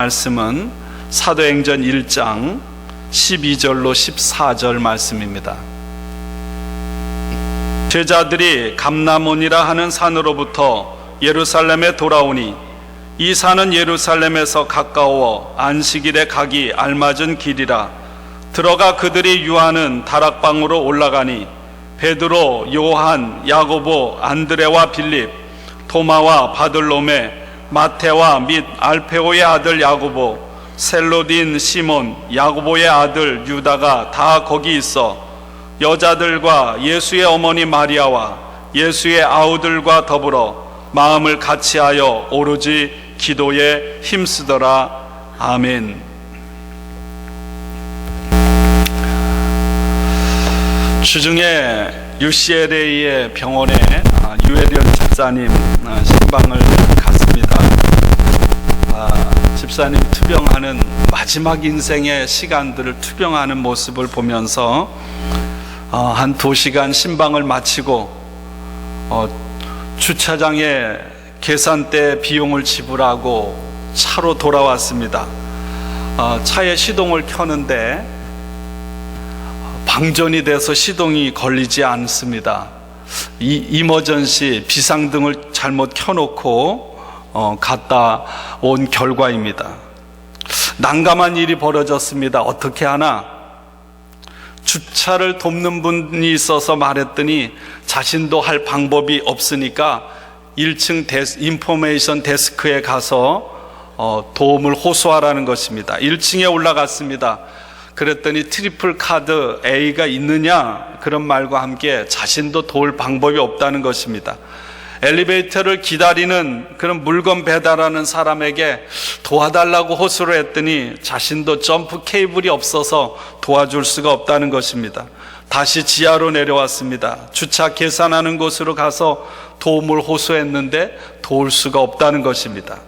말씀은 사도행전 1장 12절로 14절 말씀입니다. 제자들이 감람온이라 하는 산으로부터 예루살렘에 돌아오니 이 산은 예루살렘에서 가까워 안식일에 가기 알맞은 길이라. 들어가 그들이 유하는 다락방으로 올라가니 베드로, 요한, 야고보, 안드레와 빌립, 도마와 바들로메, 마테와 및 알페오의 아들 야고보, 셀로딘 시몬, 야고보의 아들 유다가 다 거기 있어 여자들과 예수의 어머니 마리아와 예수의 아우들과 더불어 마음을 같이하여 오로지 기도에 힘쓰더라. 아멘. 주중에 UCLA의 병원에 유혜련 집사님 신방을 갔습니다. 집사님 투병하는 마지막 인생의 시간들을 투병하는 모습을 보면서 한 2시간 신방을 마치고 주차장에 계산대 비용을 지불하고 차로 돌아왔습니다. 차에 시동을 켜는데 방전이 돼서 시동이 걸리지 않습니다. 이머전시 비상등을 잘못 켜놓고 갔다 온 결과입니다. 난감한 일이 벌어졌습니다. 어떻게 하나? 주차를 돕는 분이 있어서 말했더니 자신도 할 방법이 없으니까 1층 인포메이션 데스크에 가서 도움을 호소하라는 것입니다. 1층에 올라갔습니다. 그랬더니 트리플 카드 A가 있느냐 그런 말과 함께 자신도 도울 방법이 없다는 것입니다. 엘리베이터를 기다리는 그런 물건 배달하는 사람에게 도와달라고 호소를 했더니 자신도 점프 케이블이 없어서 도와줄 수가 없다는 것입니다. 다시 지하로 내려왔습니다. 주차 계산하는 곳으로 가서 도움을 호소했는데 도울 수가 없다는 것입니다.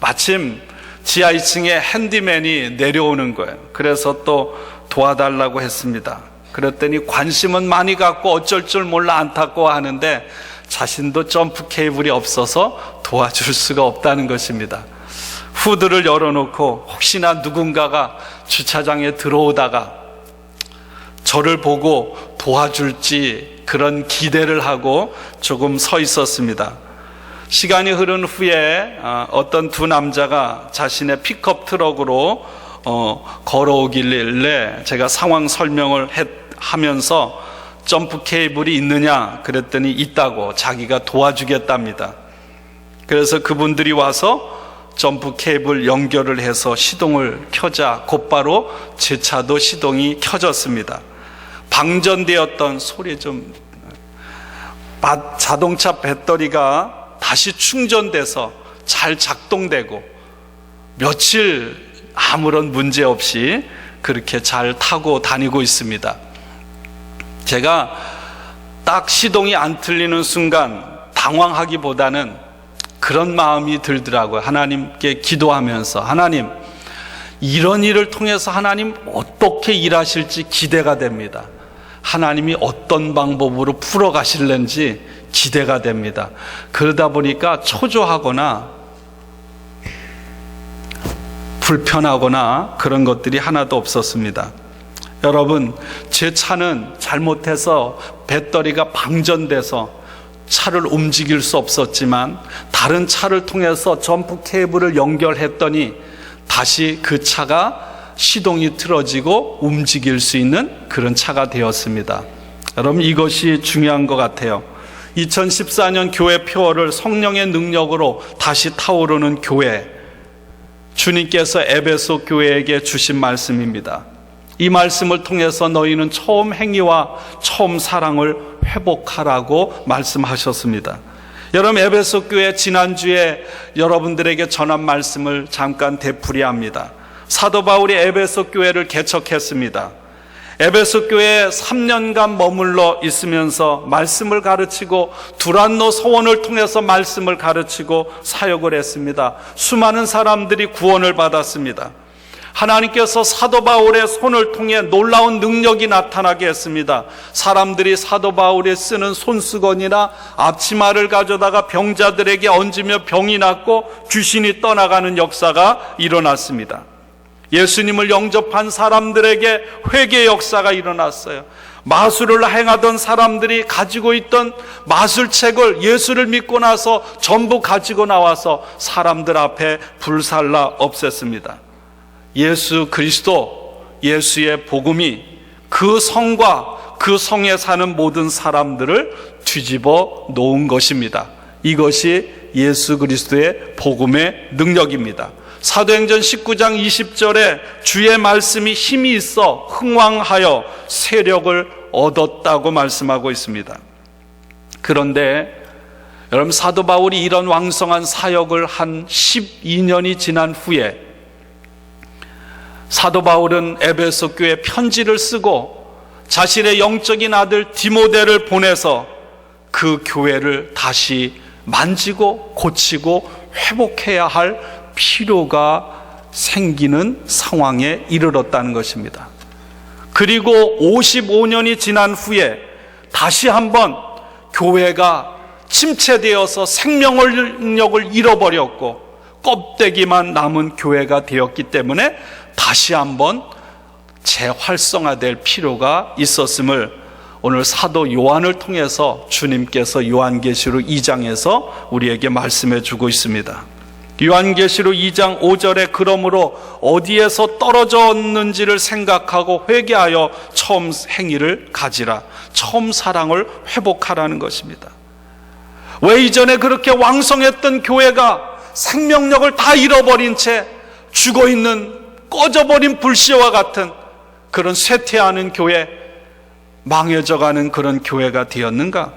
마침 지하 2층에 핸디맨이 내려오는 거예요. 그래서 또 도와달라고 했습니다. 그랬더니 관심은 많이 갖고 어쩔 줄 몰라 안타까워하는데 자신도 점프 케이블이 없어서 도와줄 수가 없다는 것입니다. 후드를 열어놓고 혹시나 누군가가 주차장에 들어오다가 저를 보고 도와줄지 그런 기대를 하고 조금 서 있었습니다. 시간이 흐른 후에 어떤 두 남자가 자신의 픽업 트럭으로 걸어오길래 제가 상황 설명을 하면서 점프 케이블이 있느냐 그랬더니 있다고 자기가 도와주겠답니다. 그래서 그분들이 와서 점프 케이블 연결을 해서 시동을 켜자 곧바로 제 차도 시동이 켜졌습니다. 방전되었던 소리 좀 자동차 배터리가 다시 충전돼서 잘 작동되고 며칠 아무런 문제 없이 그렇게 잘 타고 다니고 있습니다. 제가 딱 시동이 안 틀리는 순간 당황하기보다는 그런 마음이 들더라고요. 하나님께 기도하면서 하나님 이런 일을 통해서 하나님 어떻게 일하실지 기대가 됩니다. 하나님이 어떤 방법으로 풀어가실는지 기대가 됩니다. 그러다 보니까 초조하거나 불편하거나 그런 것들이 하나도 없었습니다. 여러분, 제 차는 잘못해서 배터리가 방전돼서 차를 움직일 수 없었지만 다른 차를 통해서 점프 케이블을 연결했더니 다시 그 차가 시동이 틀어지고 움직일 수 있는 그런 차가 되었습니다. 여러분, 이것이 중요한 것 같아요. 2014년 교회 표어를 성령의 능력으로 다시 타오르는 교회, 주님께서 에베소 교회에게 주신 말씀입니다. 이 말씀을 통해서 너희는 처음 행위와 처음 사랑을 회복하라고 말씀하셨습니다. 여러분, 에베소 교회 지난주에 여러분들에게 전한 말씀을 잠깐 되풀이합니다. 사도 바울이 에베소 교회를 개척했습니다. 에베소 교회에 3년간 머물러 있으면서 말씀을 가르치고 두란노 서원을 통해서 말씀을 가르치고 사역을 했습니다. 수많은 사람들이 구원을 받았습니다. 하나님께서 사도 바울의 손을 통해 놀라운 능력이 나타나게 했습니다. 사람들이 사도 바울이 쓰는 손수건이나 앞치마를 가져다가 병자들에게 얹으며 병이 낫고 귀신이 떠나가는 역사가 일어났습니다. 예수님을 영접한 사람들에게 회개 역사가 일어났어요. 마술을 행하던 사람들이 가지고 있던 마술책을 예수를 믿고 나서 전부 가지고 나와서 사람들 앞에 불살라 없앴습니다. 예수 그리스도, 예수의 복음이 그 성과 그 성에 사는 모든 사람들을 뒤집어 놓은 것입니다. 이것이 예수 그리스도의 복음의 능력입니다. 사도행전 19장 20절에 주의 말씀이 힘이 있어 흥왕하여 세력을 얻었다고 말씀하고 있습니다. 그런데 여러분, 사도 바울이 이런 왕성한 사역을 한 12년이 지난 후에 사도 바울은 에베소 교회에 편지를 쓰고 자신의 영적인 아들 디모데를 보내서 그 교회를 다시 만지고 고치고 회복해야 할 필요가 생기는 상황에 이르렀다는 것입니다. 그리고 55년이 지난 후에 다시 한번 교회가 침체되어서 생명력을 잃어버렸고 껍데기만 남은 교회가 되었기 때문에 다시 한번 재활성화될 필요가 있었음을 오늘 사도 요한을 통해서 주님께서 요한계시록 2장에서 우리에게 말씀해 주고 있습니다. 요한계시록 2장 5절에 그러므로 어디에서 떨어졌는지를 생각하고 회개하여 처음 행위를 가지라. 처음 사랑을 회복하라는 것입니다. 왜 이전에 그렇게 왕성했던 교회가 생명력을 다 잃어버린 채 죽어있는 꺼져버린 불씨와 같은 그런 쇠퇴하는 교회, 망해져가는 그런 교회가 되었는가?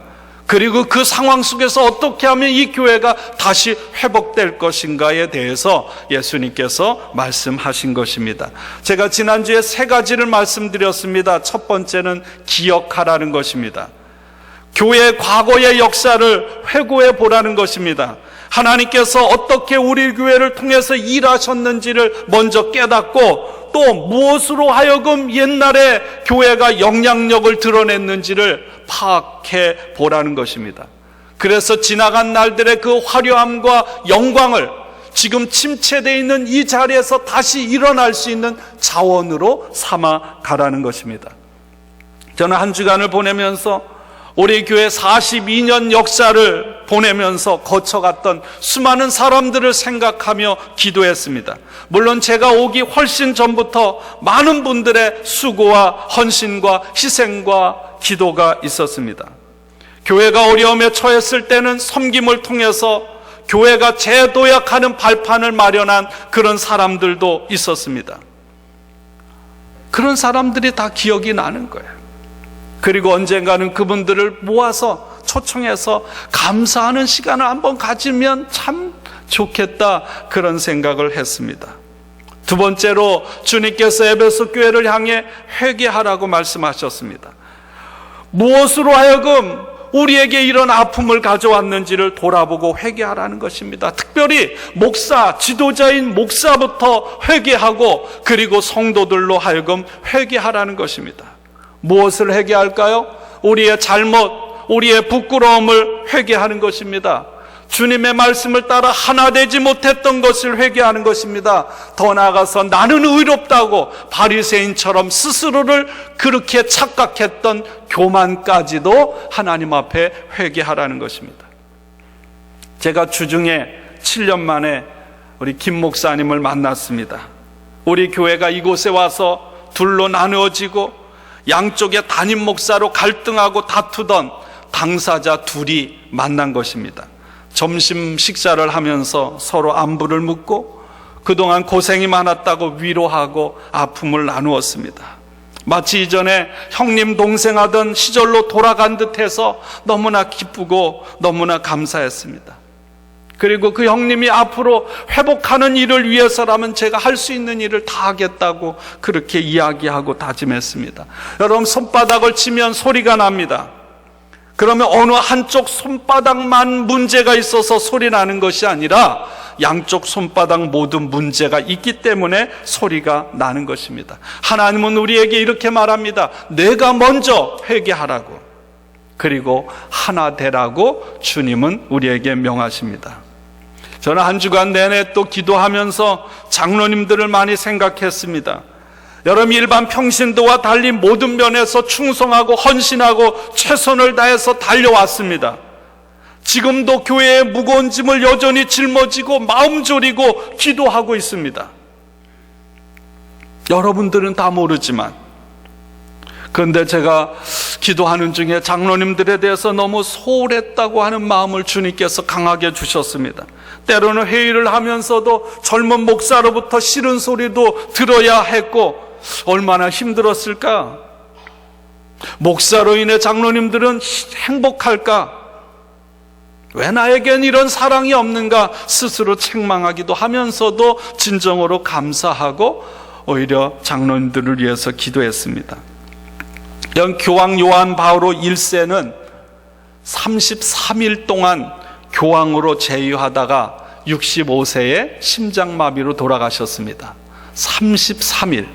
그리고 그 상황 속에서 어떻게 하면 이 교회가 다시 회복될 것인가에 대해서 예수님께서 말씀하신 것입니다. 제가 지난주에 3가지를 말씀드렸습니다. 첫 번째는 기억하라는 것입니다. 교회의 과거의 역사를 회고해 보라는 것입니다. 하나님께서 어떻게 우리 교회를 통해서 일하셨는지를 먼저 깨닫고 또 무엇으로 하여금 옛날에 교회가 영향력을 드러냈는지를 파악해 보라는 것입니다. 그래서 지나간 날들의 그 화려함과 영광을 지금 침체되어 있는 이 자리에서 다시 일어날 수 있는 자원으로 삼아 가라는 것입니다. 저는 한 주간을 보내면서 우리 교회 42년 역사를 보내면서 거쳐갔던 수많은 사람들을 생각하며 기도했습니다. 물론 제가 오기 훨씬 전부터 많은 분들의 수고와 헌신과 희생과 기도가 있었습니다. 교회가 어려움에 처했을 때는 섬김을 통해서 교회가 재도약하는 발판을 마련한 그런 사람들도 있었습니다. 그런 사람들이 다 기억이 나는 거예요. 그리고 언젠가는 그분들을 모아서 초청해서 감사하는 시간을 한번 가지면 참 좋겠다, 그런 생각을 했습니다. 두 번째로 주님께서 에베소 교회를 향해 회개하라고 말씀하셨습니다. 무엇으로 하여금 우리에게 이런 아픔을 가져왔는지를 돌아보고 회개하라는 것입니다. 특별히 목사, 지도자인 목사부터 회개하고 그리고 성도들로 하여금 회개하라는 것입니다. 무엇을 회개할까요? 우리의 잘못, 우리의 부끄러움을 회개하는 것입니다. 주님의 말씀을 따라 하나 되지 못했던 것을 회개하는 것입니다. 더 나아가서 나는 의롭다고 바리새인처럼 스스로를 그렇게 착각했던 교만까지도 하나님 앞에 회개하라는 것입니다. 제가 주중에 7년 만에 우리 김 목사님을 만났습니다. 우리 교회가 이곳에 와서 둘로 나누어지고 양쪽의 담임 목사로 갈등하고 다투던 당사자 둘이 만난 것입니다. 점심 식사를 하면서 서로 안부를 묻고 그동안 고생이 많았다고 위로하고 아픔을 나누었습니다. 마치 이전에 형님 동생 하던 시절로 돌아간 듯해서 너무나 기쁘고 너무나 감사했습니다. 그리고 그 형님이 앞으로 회복하는 일을 위해서라면 제가 할 수 있는 일을 다 하겠다고 그렇게 이야기하고 다짐했습니다. 여러분, 손바닥을 치면 소리가 납니다. 그러면 어느 한쪽 손바닥만 문제가 있어서 소리 나는 것이 아니라 양쪽 손바닥 모든 문제가 있기 때문에 소리가 나는 것입니다. 하나님은 우리에게 이렇게 말합니다. 내가 먼저 회개하라고, 그리고 하나 되라고 주님은 우리에게 명하십니다. 저는 한 주간 내내 또 기도하면서 장로님들을 많이 생각했습니다. 여러분, 일반 평신도와 달리 모든 면에서 충성하고 헌신하고 최선을 다해서 달려왔습니다. 지금도 교회의 무거운 짐을 여전히 짊어지고 마음 졸이고 기도하고 있습니다. 여러분들은 다 모르지만, 그런데 제가 기도하는 중에 장로님들에 대해서 너무 소홀했다고 하는 마음을 주님께서 강하게 주셨습니다. 때로는 회의를 하면서도 젊은 목사로부터 싫은 소리도 들어야 했고 얼마나 힘들었을까? 목사로 인해 장로님들은 행복할까? 왜 나에겐 이런 사랑이 없는가? 스스로 책망하기도 하면서도 진정으로 감사하고 오히려 장로님들을 위해서 기도했습니다. 교황 요한 바오로 1세는 33일 동안 교황으로 제위하다가 65세에 심장마비로 돌아가셨습니다. 33일.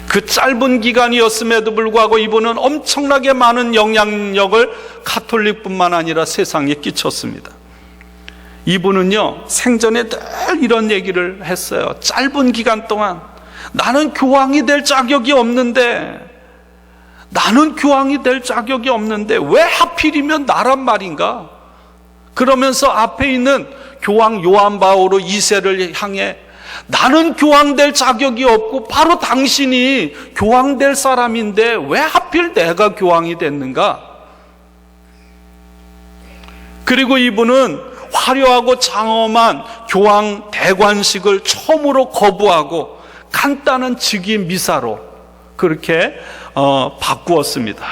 그 짧은 기간이었음에도 불구하고 이분은 엄청나게 많은 영향력을 가톨릭뿐만 아니라 세상에 끼쳤습니다. 이분은요, 생전에 늘 이런 얘기를 했어요. 짧은 기간 동안 나는 교황이 될 자격이 없는데, 왜 하필이면 나란 말인가? 그러면서 앞에 있는 교황 요한 바오로 2세를 향해 나는 교황 될 자격이 없고 바로 당신이 교황 될 사람인데 왜 하필 내가 교황이 됐는가? 그리고 이분은 화려하고 장엄한 교황 대관식을 처음으로 거부하고 간단한 즉위 미사로 그렇게 바꾸었습니다.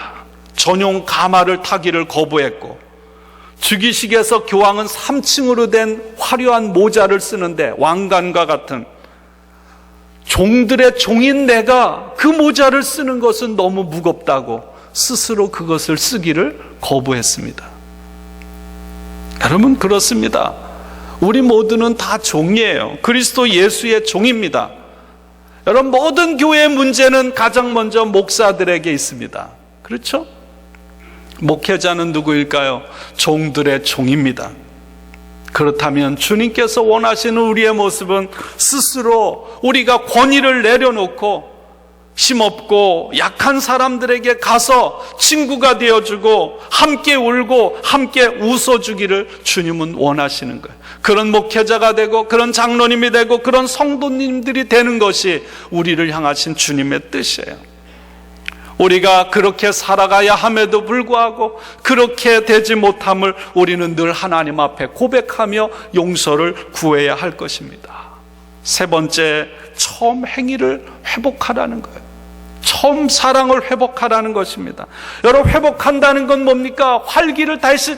전용 가마를 타기를 거부했고, 즉위식에서 교황은 3층으로 된 화려한 모자를 쓰는데 왕관과 같은, 종들의 종인 내가 그 모자를 쓰는 것은 너무 무겁다고 스스로 그것을 쓰기를 거부했습니다. 여러분, 그렇습니다. 우리 모두는 다 종이에요. 그리스도 예수의 종입니다. 여러분, 모든 교회의 문제는 가장 먼저 목사들에게 있습니다. 그렇죠? 목회자는 누구일까요? 종들의 종입니다. 그렇다면 주님께서 원하시는 우리의 모습은 스스로 우리가 권위를 내려놓고 힘없고 약한 사람들에게 가서 친구가 되어주고 함께 울고 함께 웃어주기를 주님은 원하시는 거예요. 그런 목회자가 되고 그런 장로님이 되고 그런 성도님들이 되는 것이 우리를 향하신 주님의 뜻이에요. 우리가 그렇게 살아가야 함에도 불구하고 그렇게 되지 못함을 우리는 늘 하나님 앞에 고백하며 용서를 구해야 할 것입니다. 세 번째, 처음 행위를 회복하라는 거예요. 처음 사랑을 회복하라는 것입니다. 여러분, 회복한다는 건 뭡니까? 활기를 다시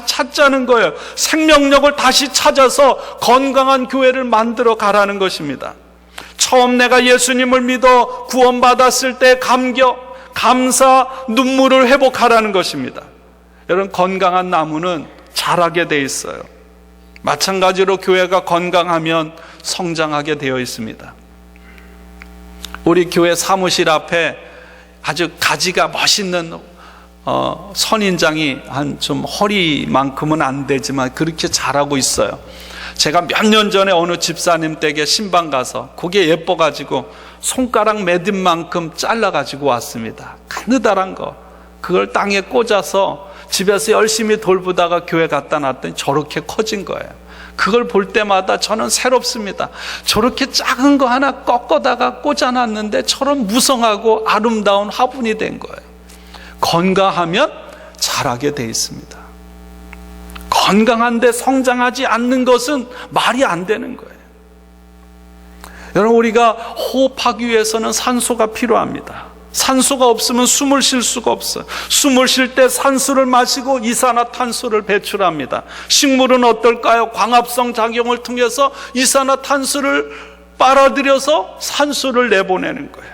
찾자는 거예요. 생명력을 다시 찾아서 건강한 교회를 만들어 가라는 것입니다. 처음 내가 예수님을 믿어 구원받았을 때 감격, 감사, 눈물을 회복하라는 것입니다. 여러분, 건강한 나무는 자라게 돼 있어요. 마찬가지로 교회가 건강하면 성장하게 되어 있습니다. 우리 교회 사무실 앞에 아주 가지가 멋있는 선인장이 한 좀 허리만큼은 안 되지만 그렇게 자라고 있어요. 제가 몇 년 전에 어느 집사님 댁에 신방 가서 그게 예뻐가지고 손가락 매듭 만큼 잘라가지고 왔습니다. 가느다란 거. 그걸 땅에 꽂아서 집에서 열심히 돌보다가 교회 갖다 놨더니 저렇게 커진 거예요. 그걸 볼 때마다 저는 새롭습니다. 저렇게 작은 거 하나 꺾어다가 꽂아놨는데 저런 무성하고 아름다운 화분이 된 거예요. 건강하면 자라게 돼 있습니다. 건강한데 성장하지 않는 것은 말이 안 되는 거예요. 여러분, 우리가 호흡하기 위해서는 산소가 필요합니다. 산소가 없으면 숨을 쉴 수가 없어요. 숨을 쉴 때 산소를 마시고 이산화탄소를 배출합니다. 식물은 어떨까요? 광합성 작용을 통해서 이산화탄소를 빨아들여서 산소를 내보내는 거예요.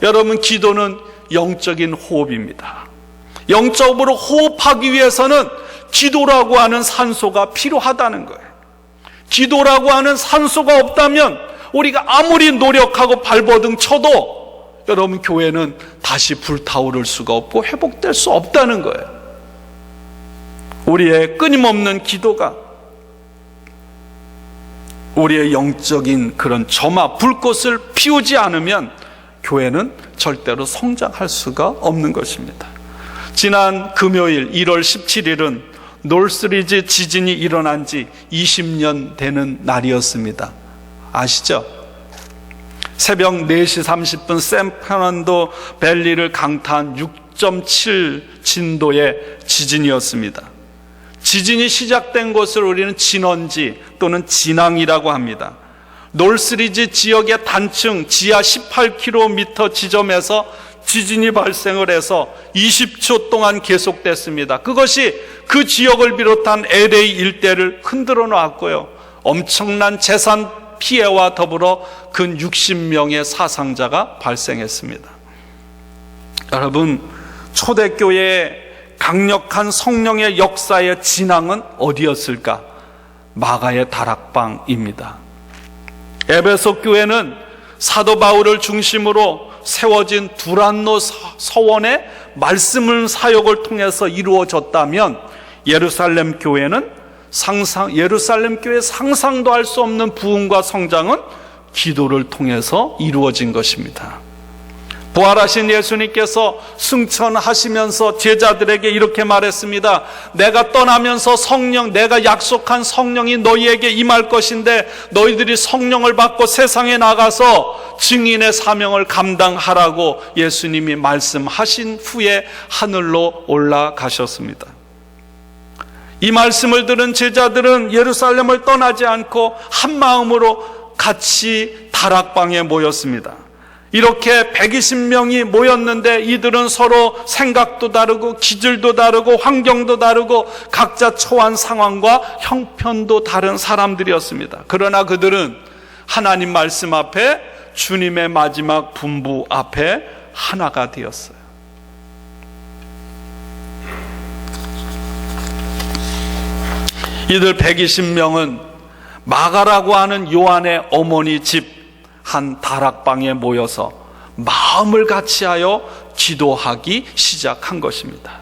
여러분, 기도는 영적인 호흡입니다. 영적으로 호흡하기 위해서는 기도라고 하는 산소가 필요하다는 거예요. 기도라고 하는 산소가 없다면 우리가 아무리 노력하고 발버둥 쳐도 여러분 교회는 다시 불타오를 수가 없고 회복될 수 없다는 거예요. 우리의 끊임없는 기도가 우리의 영적인 그런 점화, 불꽃을 피우지 않으면 교회는 절대로 성장할 수가 없는 것입니다. 지난 금요일 1월 17일은 놀스리지 지진이 일어난 지 20년 되는 날이었습니다. 아시죠? 새벽 4시 30분 샌페르난도 밸리를 강타한 6.7 진도의 지진이었습니다. 지진이 시작된 곳을 우리는 진원지 또는 진앙이라고 합니다. 놀스리지 지역의 단층 지하 18km 지점에서 지진이 발생을 해서 20초 동안 계속됐습니다. 그것이 그 지역을 비롯한 LA 일대를 흔들어 놨고요. 엄청난 재산 피해와 더불어 근 60명의 사상자가 발생했습니다. 여러분, 초대교회의 강력한 성령의 역사의 진앙은 어디였을까? 마가의 다락방입니다. 에베소 교회는 사도 바울을 중심으로 세워진 두란노 서원의 말씀을 사역을 통해서 이루어졌다면 예루살렘 교회는 예루살렘 교회의 상상도 할 수 없는 부흥과 성장은 기도를 통해서 이루어진 것입니다. 부활하신 예수님께서 승천하시면서 제자들에게 이렇게 말했습니다. 내가 떠나면서 내가 약속한 성령이 너희에게 임할 것인데 너희들이 성령을 받고 세상에 나가서 증인의 사명을 감당하라고 예수님이 말씀하신 후에 하늘로 올라가셨습니다. 이 말씀을 들은 제자들은 예루살렘을 떠나지 않고 한 마음으로 같이 다락방에 모였습니다. 이렇게 120명이 모였는데 이들은 서로 생각도 다르고 기질도 다르고 환경도 다르고 각자 처한 상황과 형편도 다른 사람들이었습니다. 그러나 그들은 하나님 말씀 앞에 주님의 마지막 분부 앞에 하나가 되었어요. 이들 120명은 마가라고 하는 요한의 어머니 집 한 다락방에 모여서 마음을 같이하여 기도하기 시작한 것입니다.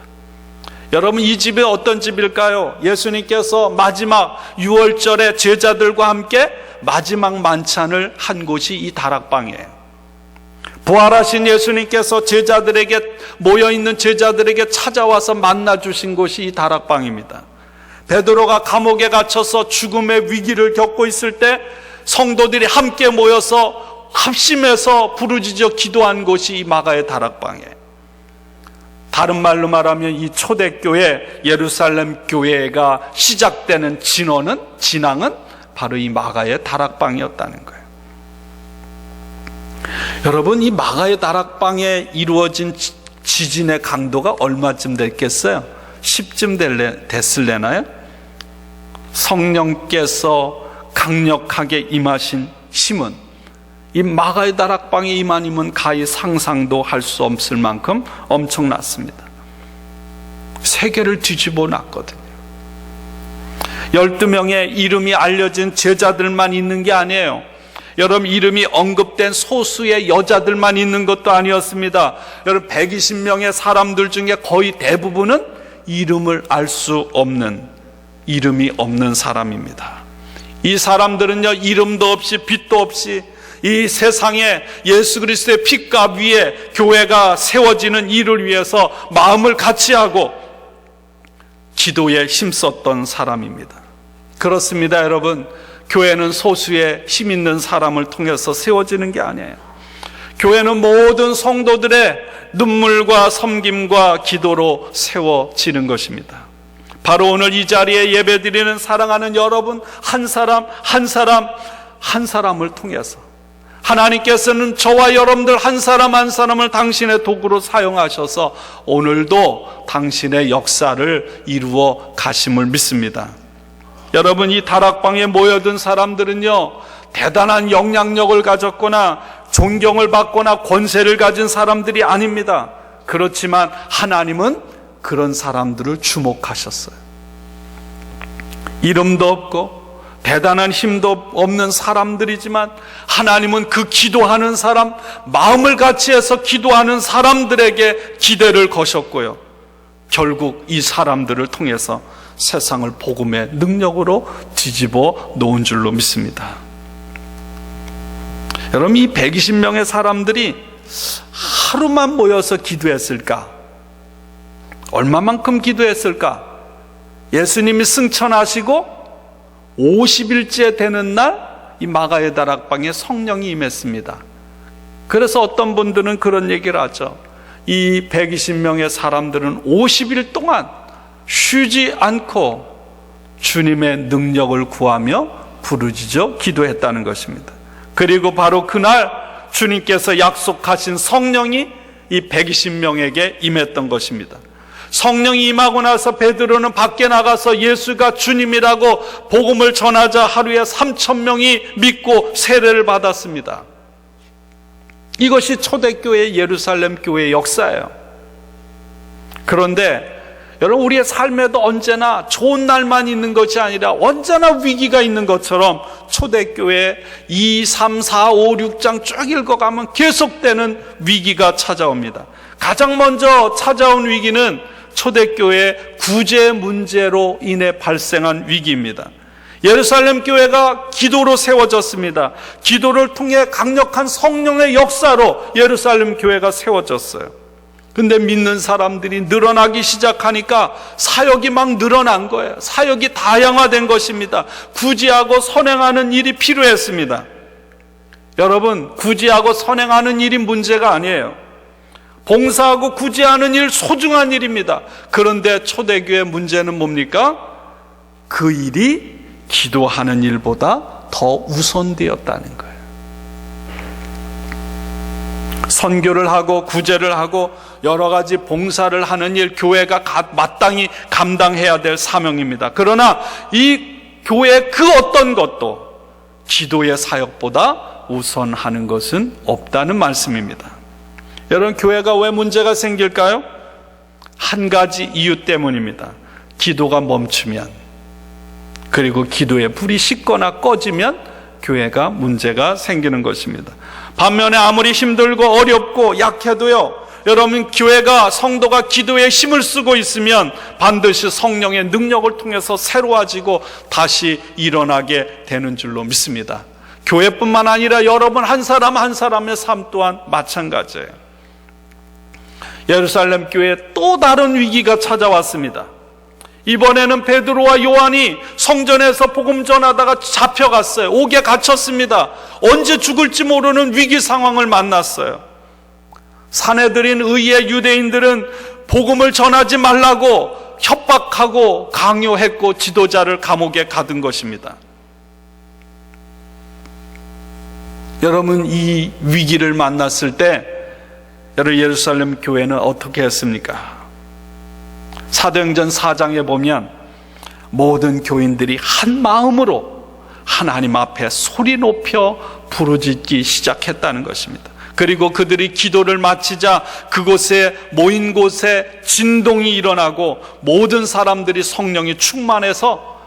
여러분, 이 집이 어떤 집일까요? 예수님께서 마지막 6월절에 제자들과 함께 마지막 만찬을 한 곳이 이 다락방이에요. 부활하신 예수님께서 제자들에게 모여있는 제자들에게 찾아와서 만나주신 곳이 이 다락방입니다. 베드로가 감옥에 갇혀서 죽음의 위기를 겪고 있을 때 성도들이 함께 모여서 합심해서 부르짖어 기도한 곳이 이 마가의 다락방이에요. 다른 말로 말하면 이 초대교회 예루살렘 교회가 시작되는 진앙은 바로 이 마가의 다락방이었다는 거예요. 여러분, 이 마가의 다락방에 이루어진 지진의 강도가 얼마쯤 됐겠어요? 10쯤 됐을래나요? 성령께서 강력하게 임하신 힘은, 이 마가의 다락방에 임한 힘은 가히 상상도 할 수 없을 만큼 엄청났습니다. 세계를 뒤집어 놨거든요. 12명의 이름이 알려진 제자들만 있는 게 아니에요. 여러분, 이름이 언급된 소수의 여자들만 있는 것도 아니었습니다. 여러분, 120명의 사람들 중에 거의 대부분은 이름을 알 수 없는, 이름이 없는 사람입니다. 이 사람들은요, 이름도 없이 빛도 없이 이 세상에 예수 그리스도의 핏값 위에 교회가 세워지는 일을 위해서 마음을 같이하고 기도에 힘썼던 사람입니다. 그렇습니다, 여러분. 교회는 소수의 힘 있는 사람을 통해서 세워지는 게 아니에요. 교회는 모든 성도들의 눈물과 섬김과 기도로 세워지는 것입니다. 바로 오늘 이 자리에 예배드리는 사랑하는 여러분, 한 사람 한 사람을 통해서 하나님께서는 저와 여러분들 한 사람 한 사람을 당신의 도구로 사용하셔서 오늘도 당신의 역사를 이루어 가심을 믿습니다. 여러분, 이 다락방에 모여든 사람들은요, 대단한 영향력을 가졌거나 존경을 받거나 권세를 가진 사람들이 아닙니다. 그렇지만 하나님은 그런 사람들을 주목하셨어요. 이름도 없고 대단한 힘도 없는 사람들이지만 하나님은 그 기도하는 사람, 마음을 같이해서 기도하는 사람들에게 기대를 거셨고요, 결국 이 사람들을 통해서 세상을 복음의 능력으로 뒤집어 놓은 줄로 믿습니다. 여러분, 이 120명의 사람들이 하루만 모여서 기도했을까? 얼마만큼 기도했을까? 예수님이 승천하시고 50일째 되는 날 이 마가의 다락방에 성령이 임했습니다. 그래서 어떤 분들은 그런 얘기를 하죠. 이 120명의 사람들은 50일 동안 쉬지 않고 주님의 능력을 구하며 부르짖어 기도했다는 것입니다. 그리고 바로 그날 주님께서 약속하신 성령이 이 120명에게 임했던 것입니다. 성령이 임하고 나서 베드로는 밖에 나가서 예수가 주님이라고 복음을 전하자 하루에 3,000명이 믿고 세례를 받았습니다. 이것이 초대교회 예루살렘 교회의 역사예요. 그런데 여러분, 우리의 삶에도 언제나 좋은 날만 있는 것이 아니라 언제나 위기가 있는 것처럼 초대교회 2, 3, 4, 5, 6장 쭉 읽어가면 계속되는 위기가 찾아옵니다. 가장 먼저 찾아온 위기는 초대교회 구제 문제로 인해 발생한 위기입니다. 예루살렘 교회가 기도로 세워졌습니다. 기도를 통해 강력한 성령의 역사로 예루살렘 교회가 세워졌어요. 근데 믿는 사람들이 늘어나기 시작하니까 사역이 막 늘어난 거예요. 사역이 다양화된 것입니다. 구제하고 선행하는 일이 필요했습니다. 여러분, 구제하고 선행하는 일이 문제가 아니에요. 봉사하고 구제하는 일 소중한 일입니다. 그런데 초대교회 문제는 뭡니까? 그 일이 기도하는 일보다 더 우선되었다는 거예요. 선교를 하고 구제를 하고 여러 가지 봉사를 하는 일, 교회가 마땅히 감당해야 될 사명입니다. 그러나 이 교회의 그 어떤 것도 기도의 사역보다 우선하는 것은 없다는 말씀입니다. 여러분, 교회가 왜 문제가 생길까요? 한 가지 이유 때문입니다. 기도가 멈추면, 그리고 기도의 불이 식거나 꺼지면 교회가 문제가 생기는 것입니다. 반면에 아무리 힘들고 어렵고 약해도요, 여러분, 교회가, 성도가 기도에 힘을 쓰고 있으면 반드시 성령의 능력을 통해서 새로워지고 다시 일어나게 되는 줄로 믿습니다. 교회뿐만 아니라 여러분 한 사람 한 사람의 삶 또한 마찬가지예요. 예루살렘 교회에 또 다른 위기가 찾아왔습니다. 이번에는 베드로와 요한이 성전에서 복음 전하다가 잡혀갔어요. 옥에 갇혔습니다. 언제 죽을지 모르는 위기 상황을 만났어요. 사내들인 의의 유대인들은 복음을 전하지 말라고 협박하고 강요했고 지도자를 감옥에 가둔 것입니다. 여러분, 이 위기를 만났을 때 여러분, 예루살렘 교회는 어떻게 했습니까? 사도행전 4장에 보면 모든 교인들이 한 마음으로 하나님 앞에 소리 높여 부르짖기 시작했다는 것입니다. 그리고 그들이 기도를 마치자 그곳에 모인 곳에 진동이 일어나고 모든 사람들이 성령이 충만해서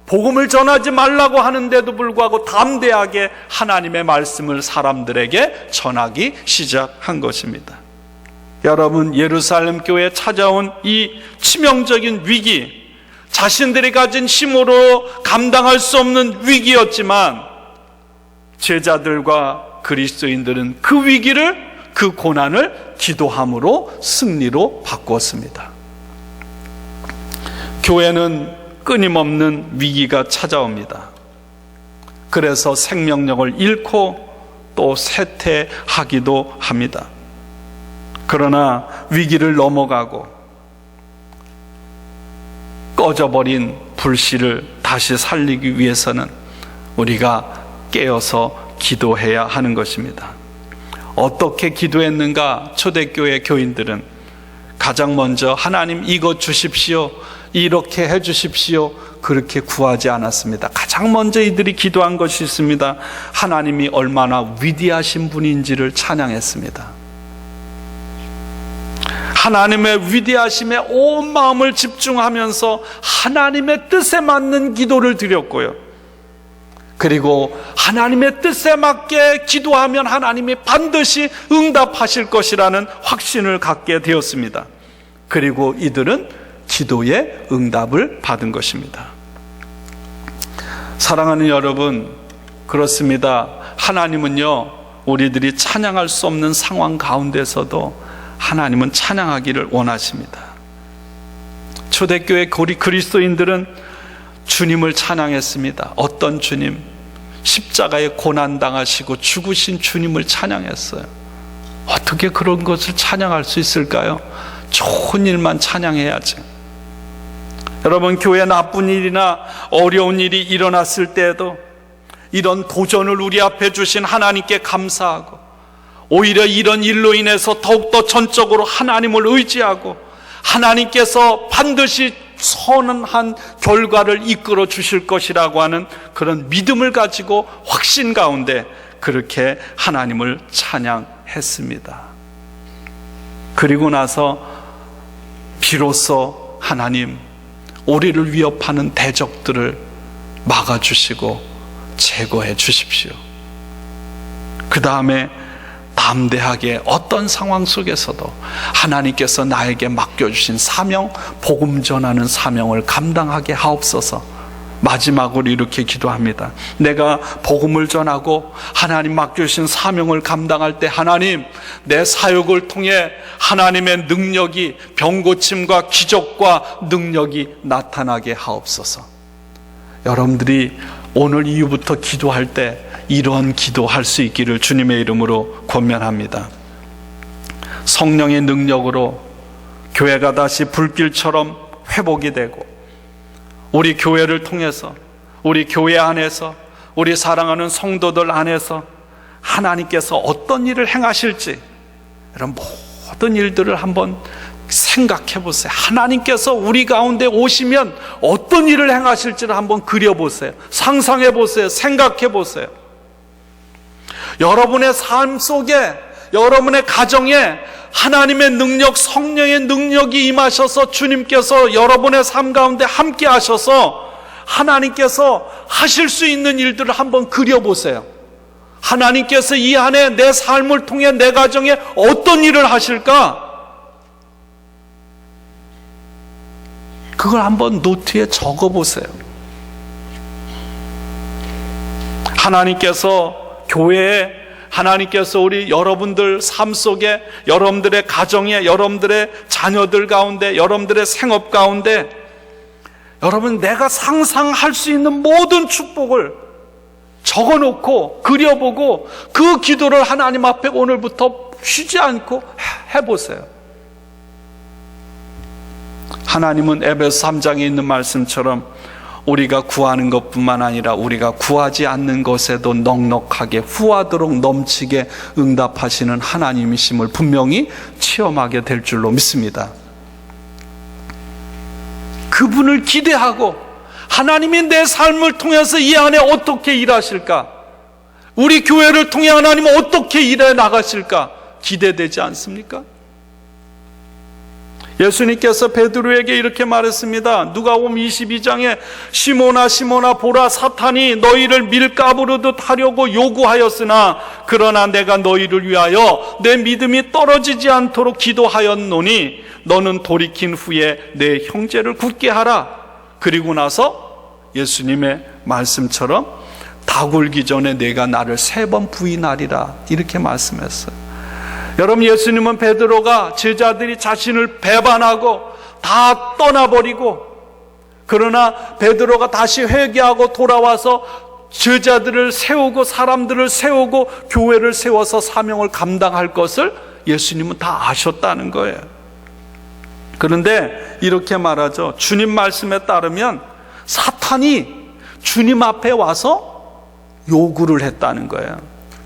복음을 전하지 말라고 하는데도 불구하고 담대하게 하나님의 말씀을 사람들에게 전하기 시작한 것입니다. 여러분, 예루살렘 교회에 찾아온 이 치명적인 위기, 자신들이 가진 힘으로 감당할 수 없는 위기였지만 제자들과 그리스도인들은 그 위기를, 그 고난을 기도함으로 승리로 바꾸었습니다. 교회는 끊임없는 위기가 찾아옵니다. 그래서 생명력을 잃고 또 쇠퇴하기도 합니다. 그러나 위기를 넘어가고 꺼져버린 불씨를 다시 살리기 위해서는 우리가 깨어서 기도해야 하는 것입니다. 어떻게 기도했는가? 초대교회 교인들은 가장 먼저 하나님 이것 주십시오, 이렇게 해 주십시오, 그렇게 구하지 않았습니다. 가장 먼저 이들이 기도한 것이 있습니다. 하나님이 얼마나 위대하신 분인지를 찬양했습니다. 하나님의 위대하심에 온 마음을 집중하면서 하나님의 뜻에 맞는 기도를 드렸고요. 그리고 하나님의 뜻에 맞게 기도하면 하나님이 반드시 응답하실 것이라는 확신을 갖게 되었습니다. 그리고 이들은 기도의 응답을 받은 것입니다. 사랑하는 여러분, 그렇습니다. 하나님은요, 우리들이 찬양할 수 없는 상황 가운데서도 하나님은 찬양하기를 원하십니다. 초대교회 그리스도인들은 주님을 찬양했습니다. 어떤 주님? 십자가에 고난당하시고 죽으신 주님을 찬양했어요. 어떻게 그런 것을 찬양할 수 있을까요? 좋은 일만 찬양해야지. 여러분, 교회 나쁜 일이나 어려운 일이 일어났을 때에도 이런 도전을 우리 앞에 주신 하나님께 감사하고, 오히려 이런 일로 인해서 더욱더 전적으로 하나님을 의지하고 하나님께서 반드시 선한 결과를 이끌어 주실 것이라고 하는 그런 믿음을 가지고 확신 가운데 그렇게 하나님을 찬양했습니다. 그리고 나서 비로소 하나님, 우리를 위협하는 대적들을 막아주시고 제거해 주십시오. 그 다음에 담대하게 어떤 상황 속에서도 하나님께서 나에게 맡겨주신 사명, 복음 전하는 사명을 감당하게 하옵소서. 마지막으로 이렇게 기도합니다. 내가 복음을 전하고 하나님 맡겨주신 사명을 감당할 때 하나님, 내 사역을 통해 하나님의 능력이, 병고침과 기적과 능력이 나타나게 하옵소서. 여러분들이 오늘 이후부터 기도할 때 이러한 기도할 수 있기를 주님의 이름으로 권면합니다. 성령의 능력으로 교회가 다시 불길처럼 회복이 되고, 우리 교회를 통해서, 우리 교회 안에서, 우리 사랑하는 성도들 안에서 하나님께서 어떤 일을 행하실지, 이런 모든 일들을 한번 생각해 보세요. 하나님께서 우리 가운데 오시면 어떤 일을 행하실지를 한번 그려보세요. 상상해 보세요. 생각해 보세요. 여러분의 삶 속에, 여러분의 가정에 하나님의 능력, 성령의 능력이 임하셔서 주님께서 여러분의 삶 가운데 함께 하셔서 하나님께서 하실 수 있는 일들을 한번 그려보세요. 하나님께서 이 안에 내 삶을 통해 내 가정에 어떤 일을 하실까? 그걸 한번 노트에 적어보세요. 하나님께서 교회에, 하나님께서 우리 여러분들 삶 속에, 여러분들의 가정에, 여러분들의 자녀들 가운데, 여러분들의 생업 가운데, 여러분 내가 상상할 수 있는 모든 축복을 적어놓고 그려보고 그 기도를 하나님 앞에 오늘부터 쉬지 않고 해보세요. 하나님은 에베소 3장에 있는 말씀처럼 우리가 구하는 것뿐만 아니라 우리가 구하지 않는 것에도 넉넉하게 후하도록 넘치게 응답하시는 하나님이심을 분명히 체험하게 될 줄로 믿습니다. 그분을 기대하고 하나님이 내 삶을 통해서 이 안에 어떻게 일하실까? 우리 교회를 통해 하나님은 어떻게 일해 나가실까? 기대되지 않습니까? 예수님께서 베드로에게 이렇게 말했습니다. 누가복음 22장에 시몬아 시몬아 보라, 사탄이 너희를 밀가부르듯 하려고 요구하였으나 그러나 내가 너희를 위하여 내 믿음이 떨어지지 않도록 기도하였노니 너는 돌이킨 후에 내 형제를 굳게 하라. 그리고 나서 예수님의 말씀처럼 다 굴기 전에 내가 나를 3번 부인하리라 이렇게 말씀했어요. 여러분, 예수님은 베드로가, 제자들이 자신을 배반하고 다 떠나버리고, 그러나 베드로가 다시 회개하고 돌아와서 제자들을 세우고 사람들을 세우고 교회를 세워서 사명을 감당할 것을 예수님은 다 아셨다는 거예요. 그런데 이렇게 말하죠. 주님 말씀에 따르면 사탄이 주님 앞에 와서 요구를 했다는 거예요.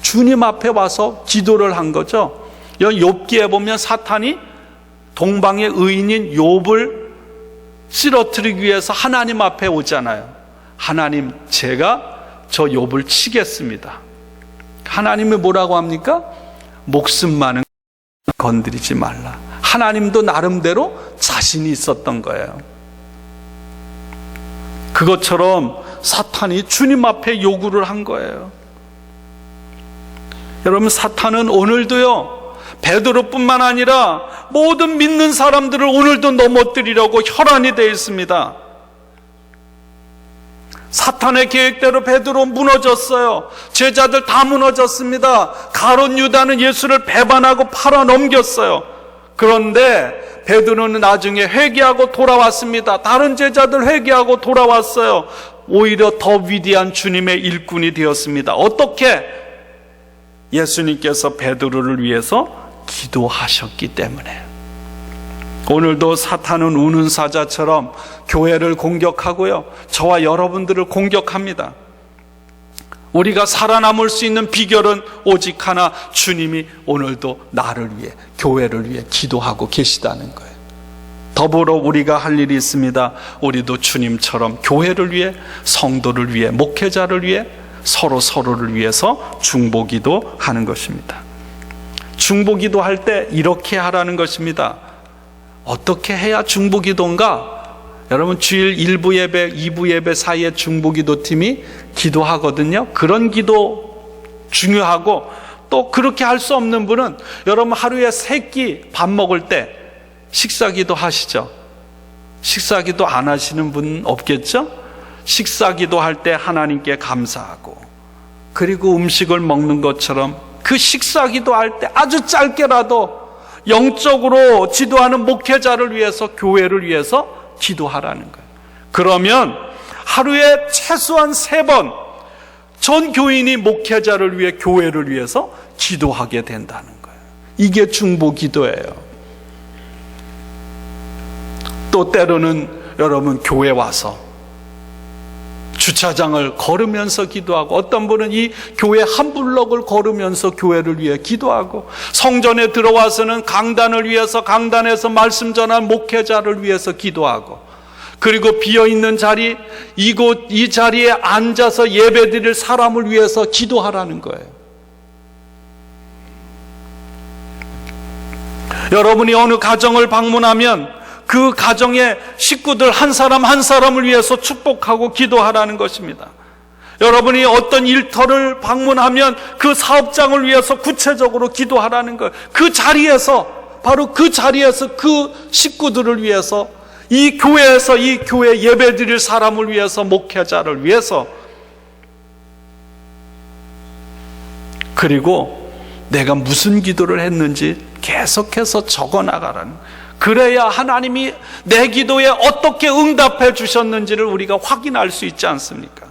주님 앞에 와서 기도를 한 거죠. 욥기에 보면 사탄이 동방의 의인인 욥을 쓰러뜨리기 위해서 하나님 앞에 오잖아요. 하나님, 제가 저 욥을 치겠습니다. 하나님이 뭐라고 합니까? 목숨만은 건드리지 말라. 하나님도 나름대로 자신이 있었던 거예요. 그것처럼 사탄이 주님 앞에 요구를 한 거예요. 여러분, 사탄은 오늘도요, 베드로뿐만 아니라 모든 믿는 사람들을 오늘도 넘어뜨리려고 혈안이 되어 있습니다. 사탄의 계획대로 베드로 무너졌어요. 제자들 다 무너졌습니다. 가룟 유다는 예수를 배반하고 팔아 넘겼어요. 그런데 베드로는 나중에 회개하고 돌아왔습니다. 다른 제자들 회개하고 돌아왔어요. 오히려 더 위대한 주님의 일꾼이 되었습니다. 어떻게? 예수님께서 베드로를 위해서 기도하셨기 때문에. 오늘도 사탄은 우는 사자처럼 교회를 공격하고요, 저와 여러분들을 공격합니다. 우리가 살아남을 수 있는 비결은 오직 하나, 주님이 오늘도 나를 위해, 교회를 위해 기도하고 계시다는 거예요. 더불어 우리가 할 일이 있습니다. 우리도 주님처럼 교회를 위해, 성도를 위해, 목회자를 위해, 서로를 위해서 중보기도 하는 것입니다. 중보기도 할 때 이렇게 하라는 것입니다. 어떻게 해야 중보기도인가? 여러분, 주일 1부 예배, 2부 예배 사이에 중보기도 팀이 기도하거든요. 그런 기도 중요하고, 또 그렇게 할 수 없는 분은 여러분 하루에 3끼 밥 먹을 때 식사기도 하시죠? 식사기도 안 하시는 분 없겠죠? 식사기도 할 때 하나님께 감사하고, 그리고 음식을 먹는 것처럼 그 식사기도 할 때 아주 짧게라도 영적으로 지도하는 목회자를 위해서, 교회를 위해서 기도하라는 거예요. 그러면 하루에 최소한 3번 전 교인이 목회자를 위해, 교회를 위해서 기도하게 된다는 거예요. 이게 중보 기도예요. 또 때로는 여러분 교회 와서 주차장을 걸으면서 기도하고, 어떤 분은 이 교회 한 블럭을 걸으면서 교회를 위해 기도하고, 성전에 들어와서는 강단을 위해서, 강단에서 말씀 전한 목회자를 위해서 기도하고, 그리고 비어있는 자리, 이 자리에 앉아서 예배드릴 사람을 위해서 기도하라는 거예요. 여러분이 어느 가정을 방문하면 그 가정의 식구들 한 사람 한 사람을 위해서 축복하고 기도하라는 것입니다. 여러분이 어떤 일터를 방문하면 그 사업장을 위해서 구체적으로 기도하라는 거예요. 그 자리에서, 바로 그 자리에서 그 식구들을 위해서, 이 교회에서 이 교회 예배드릴 사람을 위해서, 목회자를 위해서, 그리고 내가 무슨 기도를 했는지 계속해서 적어나가라는 거예요. 그래야 하나님이 내 기도에 어떻게 응답해 주셨는지를 우리가 확인할 수 있지 않습니까?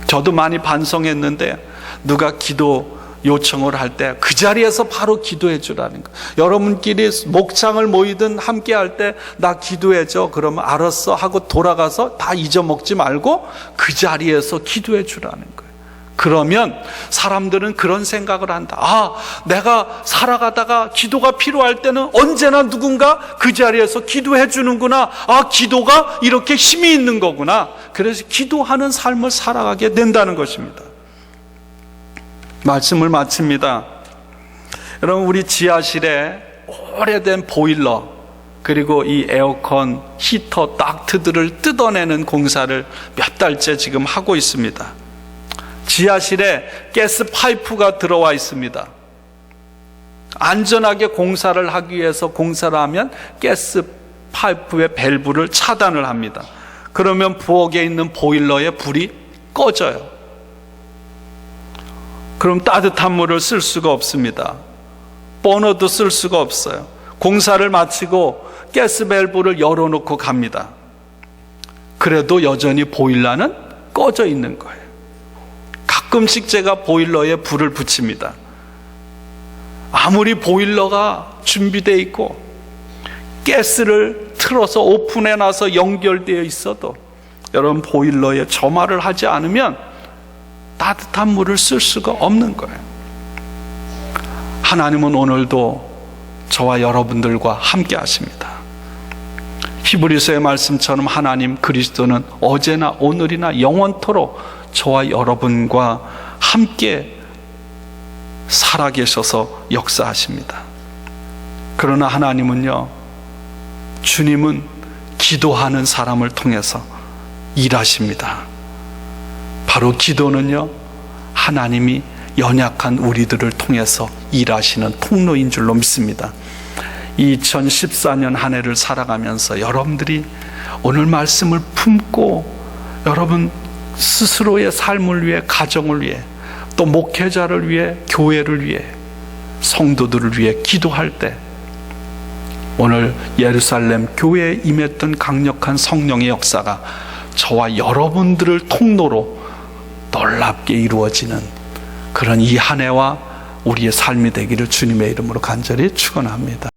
저도 많이 반성했는데, 누가 기도 요청을 할 때 그 자리에서 바로 기도해 주라는 거. 여러분끼리 목장을 모이든 함께 할 때 나 기도해 줘, 그러면 알았어 하고 돌아가서 다 잊어먹지 말고 그 자리에서 기도해 주라는 거예요. 그러면 사람들은 그런 생각을 한다. 아, 내가 살아가다가 기도가 필요할 때는 언제나 누군가 그 자리에서 기도해 주는구나. 아, 기도가 이렇게 힘이 있는 거구나. 그래서 기도하는 삶을 살아가게 된다는 것입니다. 말씀을 마칩니다. 여러분, 우리 지하실에 오래된 보일러, 그리고 이 에어컨, 히터, 닥트들을 뜯어내는 공사를 몇 달째 지금 하고 있습니다. 지하실에 가스 파이프가 들어와 있습니다. 안전하게 공사를 하기 위해서 공사를 하면 가스 파이프의 밸브를 차단을 합니다. 그러면 부엌에 있는 보일러의 불이 꺼져요. 그럼 따뜻한 물을 쓸 수가 없습니다. 버너도 쓸 수가 없어요. 공사를 마치고 가스 밸브를 열어놓고 갑니다. 그래도 여전히 보일러는 꺼져 있는 거예요. 가끔씩 제가 보일러에 불을 붙입니다. 아무리 보일러가 준비되어 있고 가스를 틀어서 오픈해놔서 연결되어 있어도 여러분, 보일러에 점화를 하지 않으면 따뜻한 물을 쓸 수가 없는 거예요. 하나님은 오늘도 저와 여러분들과 함께 하십니다. 히브리서의 말씀처럼 하나님 그리스도는 어제나 오늘이나 영원토록 저와 여러분과 함께 살아계셔서 역사하십니다. 그러나 하나님은요, 주님은 기도하는 사람을 통해서 일하십니다. 바로 기도는요, 하나님이 연약한 우리들을 통해서 일하시는 통로인 줄로 믿습니다. 2014년 한 해를 살아가면서 여러분들이 오늘 말씀을 품고 여러분 스스로의 삶을 위해, 가정을 위해, 또 목회자를 위해, 교회를 위해, 성도들을 위해 기도할 때 오늘 예루살렘 교회에 임했던 강력한 성령의 역사가 저와 여러분들을 통로로 놀랍게 이루어지는 그런 이 한 해와 우리의 삶이 되기를 주님의 이름으로 간절히 축원합니다.